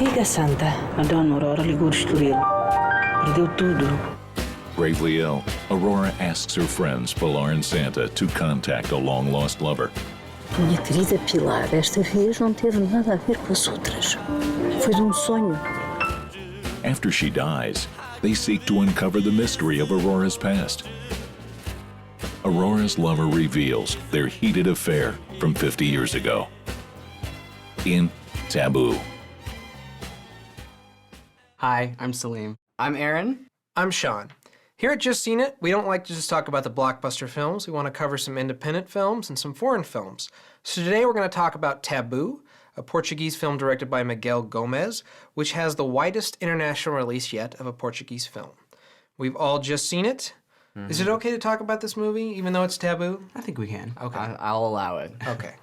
Fica, Santa. A dona Aurora ligou de Estoril. Perdeu tudo. Gravely ill, Aurora asks her friends Pilar and Santa to contact a long-lost lover. Minha querida Pilar, esta vez não teve nada a ver com as outras. Foi sonho. After she dies, they seek to uncover the mystery of Aurora's past. Aurora's lover reveals their heated affair from 50 years ago. In Tabu. Hi, I'm Salim. I'm Aaron. I'm Sean. Here at Just Seen It, we don't like to just talk about the blockbuster films. We want to cover some independent films and some foreign films. So today we're going to talk about Tabu, a Portuguese film directed by Miguel Gomes, which has the widest international release yet of a Portuguese film. We've all just seen it. Mm-hmm. Is it okay to talk about this movie, even though it's taboo? I think we can. Okay. I'll allow it. Okay.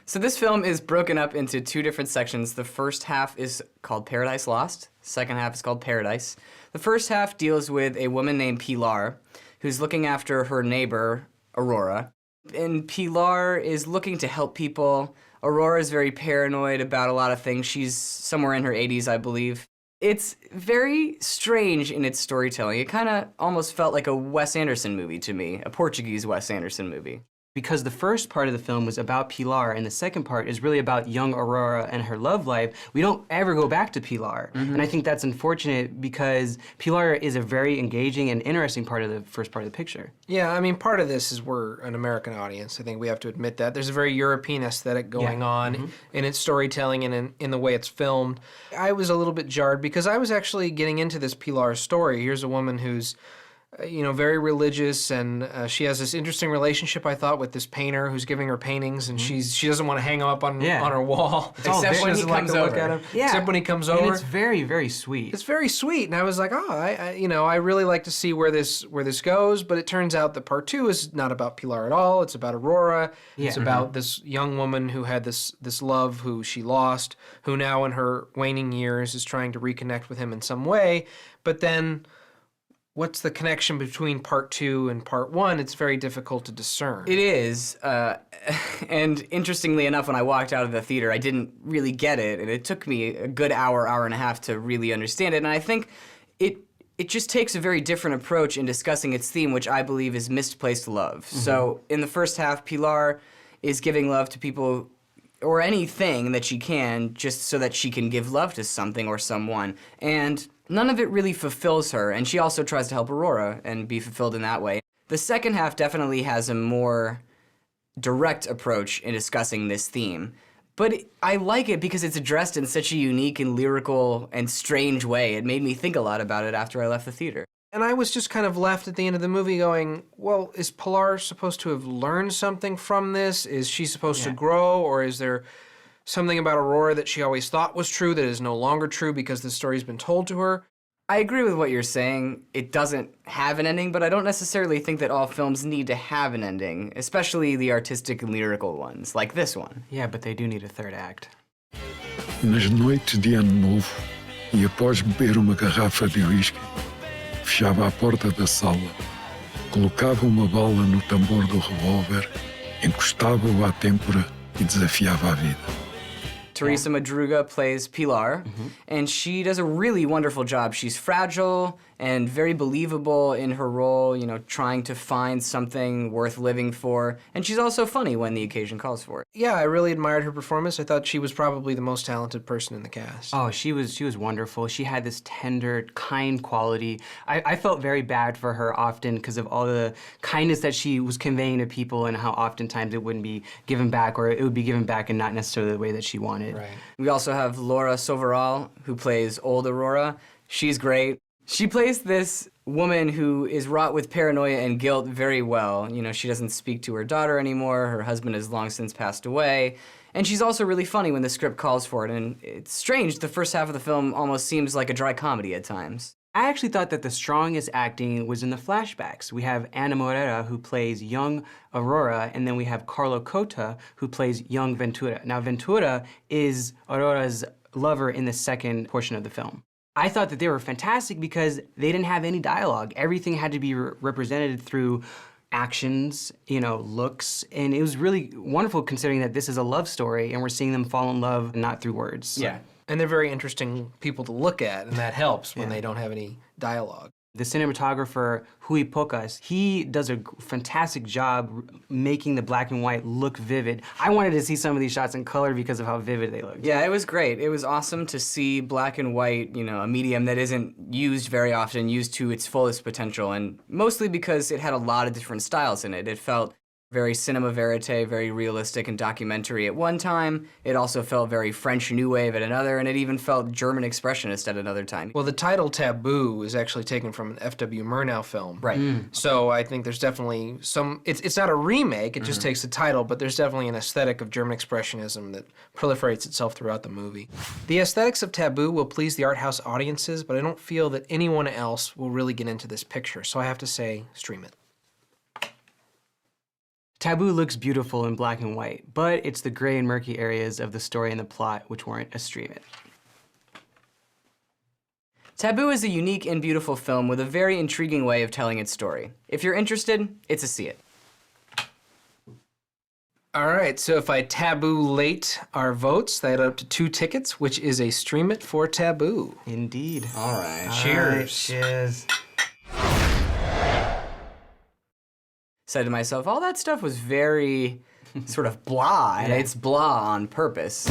So this film is broken up into two different sections. The first half is called Paradise Lost. Second half is called Paradise. The first half deals with a woman named Pilar, who's looking after her neighbor, Aurora. And Pilar is looking to help people. Aurora is very paranoid about a lot of things. She's somewhere in her 80s, I believe. It's very strange in its storytelling. It kind of almost felt like a Wes Anderson movie to me, a Portuguese Wes Anderson movie. Because the first part of the film was about Pilar, and the second part is really about young Aurora and her love life, we don't ever go back to Pilar. Mm-hmm. And I think that's unfortunate because Pilar is a very engaging and interesting part of the first part of the picture. Yeah, I mean, part of this is we're an American audience. I think we have to admit that. There's a very European aesthetic going on in its storytelling and in the way it's filmed. I was a little bit jarred because I was actually getting into this Pilar story. Here's a woman who's very religious, and she has this interesting relationship, I thought, with this painter who's giving her paintings, and she doesn't want to hang them up on her wall. Except when he comes over. Look at him. Yeah. Except when he comes over. And it's very, very sweet. It's very sweet, and I was like, I really like to see where this goes, but it turns out that part two is not about Pilar at all. It's about Aurora. Yeah. It's about this young woman who had this love who she lost, who now in her waning years is trying to reconnect with him in some way, but then what's the connection between part two and part one? It's very difficult to discern. It is, and interestingly enough, when I walked out of the theater, I didn't really get it, and it took me a good hour and a half to really understand it, and I think it just takes a very different approach in discussing its theme, which I believe is misplaced love. Mm-hmm. So in the first half, Pilar is giving love to people or anything that she can just so that she can give love to something or someone, and none of it really fulfills her, and she also tries to help Aurora and be fulfilled in that way. The second half definitely has a more direct approach in discussing this theme, but I like it because it's addressed in such a unique and lyrical and strange way. It made me think a lot about it after I left the theater. And I was just kind of left at the end of the movie going, well, is Pilar supposed to have learned something from this? Is she supposed to grow, or is there something about Aurora that she always thought was true that is no longer true because the story's been told to her? I agree with what you're saying. It doesn't have an ending, but I don't necessarily think that all films need to have an ending, especially the artistic and lyrical ones, like this one. Yeah, but they do need a third act. Nas noites de Ano Novo, e após beber uma garrafa de whisky, fechava a porta da sala, colocava uma bala no tambor do revólver, encostava-o à têmpora e desafiava a vida. Teresa Madruga plays Pilar, and she does a really wonderful job. She's fragile and very believable in her role, trying to find something worth living for. And she's also funny when the occasion calls for it. Yeah, I really admired her performance. I thought she was probably the most talented person in the cast. Oh, she was wonderful. She had this tender, kind quality. I felt very bad for her often because of all the kindness that she was conveying to people and how oftentimes it wouldn't be given back, or it would be given back and not necessarily the way that she wanted. Right. We also have Laura Soveral, who plays old Aurora. She's great. She plays this woman who is wrought with paranoia and guilt very well. She doesn't speak to her daughter anymore. Her husband has long since passed away. And she's also really funny when the script calls for it. And it's strange, the first half of the film almost seems like a dry comedy at times. I actually thought that the strongest acting was in the flashbacks. We have Ana Moreira, who plays young Aurora, and then we have Carlo Cota, who plays young Ventura. Now, Ventura is Aurora's lover in the second portion of the film. I thought that they were fantastic because they didn't have any dialogue. Everything had to be represented through actions, looks, and it was really wonderful considering that this is a love story and we're seeing them fall in love not through words. Yeah. And they're very interesting people to look at, and that helps when they don't have any dialogue. The cinematographer, Hui Pocas, he does a fantastic job making the black and white look vivid. I wanted to see some of these shots in color because of how vivid they looked. Yeah, it was great. It was awesome to see black and white, you know, a medium that isn't used very often, used to its fullest potential, and mostly because it had a lot of different styles in it. It felt very cinema verite, very realistic and documentary at one time. It also felt very French New Wave at another, and it even felt German Expressionist at another time. Well, the title Tabu is actually taken from an F.W. Murnau film. Right. So I think there's definitely some, it's not a remake, it just takes the title, but there's definitely an aesthetic of German Expressionism that proliferates itself throughout the movie. The aesthetics of Tabu will please the art house audiences, but I don't feel that anyone else will really get into this picture, so I have to say, stream it. Tabu looks beautiful in black and white, but it's the gray and murky areas of the story and the plot which warrant a stream it. Tabu is a unique and beautiful film with a very intriguing way of telling its story. If you're interested, it's a see it. All right, so if I tabulate our votes, that add up to 2 tickets, which is a stream it for Tabu. Indeed. All right. Cheers. Cheers. Said to myself, all that stuff was very sort of blah, and it's blah on purpose.